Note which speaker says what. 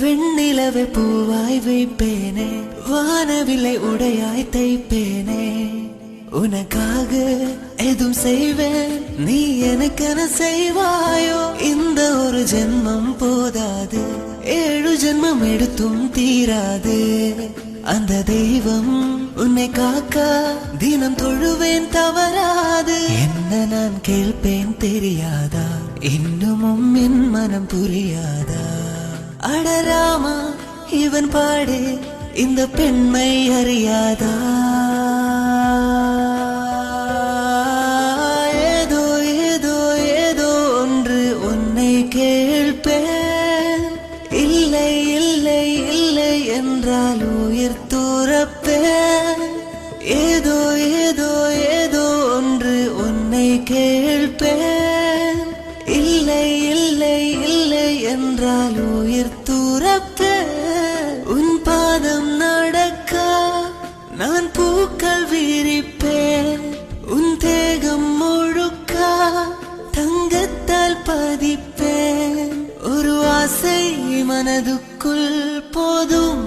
Speaker 1: வெண்ணிலவை பூவாய் வைப்பேனே, வானவில்லை உடையாய் தைப்பேனே. உனக்காக எதுவும் செய்வேன், நீ எனக்கென செய்வாயோ? இந்த ஒரு ஜென்மம் போதாது, 7 ஜென்மம் எடுத்தும் தீராது. அந்த தெய்வம் உன்னை காக்க தினம் தொழுவேன், தவறாது. என்ன நான் கேட்பேன் தெரியாதா, இன்னமும் என் மனம் புரியாதா? அடராமா இவன் பாடு இந்த பெண்மை அறியாதா? ஏதோ ஏதோ ஏதோ ஒன்று உன்னை கேட்பேன், இல்லை இல்லை இல்லை என்றால் உயிர் துறப்பேன். ஏதோ ஏதோ ஏதோ ஒன்று உன்னை கேட்பேன், இல்லை இல்லை இல்லை என்றால் உயிர் துறப்பேன். உன் பாதம் நடக்க நான் பூக்கள் விரிப்பேன், உன் தேகம் முழுக்க தங்கத்தால் பதிப்பேன். ஒரு ஆசை மனதுக்குள் போதும்